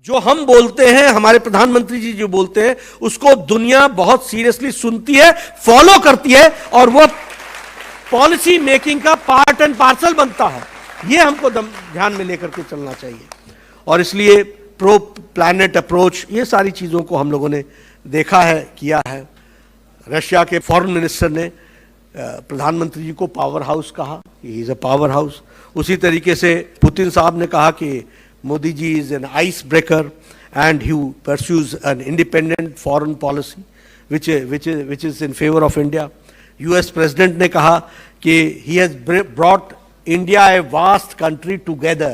जो हम बोलते हैं, हमारे प्रधानमंत्री जी जो बोलते हैं, उसको दुनिया बहुत सीरियसली सुनती है, फॉलो करती है और वो पॉलिसी मेकिंग का पार्ट एंड पार्सल बनता है। ये हमको ध्यान में लेकर के चलना चाहिए। और इसलिए प्रो प्लैनेट अप्रोच, ये सारी चीज़ों को हम लोगों ने देखा है, किया है। रशिया के फॉरेन मिनिस्टर ने प्रधानमंत्री जी को पावर हाउस कहा, he is a power house. उसी तरीके से पुतिन साहब ने कहा कि Modi ji is an ice breaker and he pursues an independent foreign policy which is in favor of India. US President ने कहा कि he has brought India a vast country together.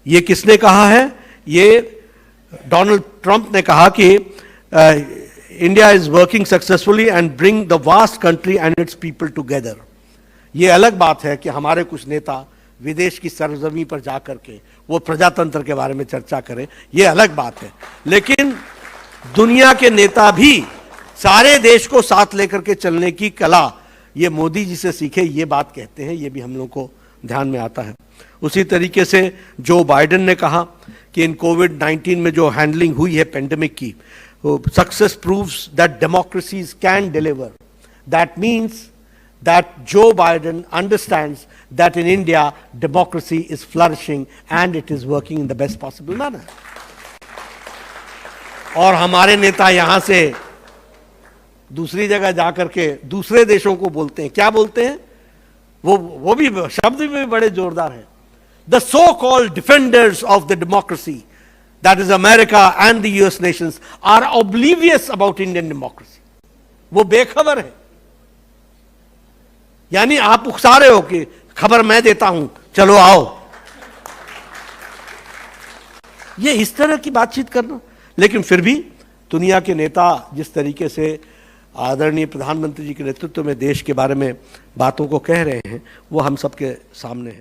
ये किसने कहा है? ये डोनाल्ड ट्रंप ने कहा कि India is working successfully and bring the vast country and its people together. ये अलग बात है कि हमारे कुछ नेता विदेश की सरजमी पर जाकर के वो प्रजातंत्र के बारे में चर्चा करें, ये अलग बात है। लेकिन दुनिया के नेता भी सारे देश को साथ लेकर के चलने की कला ये मोदी जी से सीखे, ये बात कहते हैं, ये भी हम लोग को ध्यान में आता है। उसी तरीके से जो बाइडेन ने कहा कि इन कोविड-19 में जो हैंडलिंग हुई है पेंडेमिक की, success proves that democracies can deliver. That means that Joe Biden understands that in India democracy is flourishing and it is working in the best possible manner. और हमारे नेता यहां से दूसरी जगह जाकर के दूसरे देशों को बोलते हैं, क्या बोलते हैं? वो भी शब्द भी बड़े जोरदार हैं। The so-called defenders of the democracy, that is America and the US nations, are oblivious about Indian democracy. वो बेखबर है। यानी आप उकसा रहे हो कि खबर मैं देता हूं, चलो आओ। ये इस तरह की बातचीत करना। लेकिन फिर भी दुनिया के नेता जिस तरीके से आदरणीय प्रधानमंत्री जी के नेतृत्व में देश के बारे में बातों को कह रहे हैं, वो हम सबके सामने है।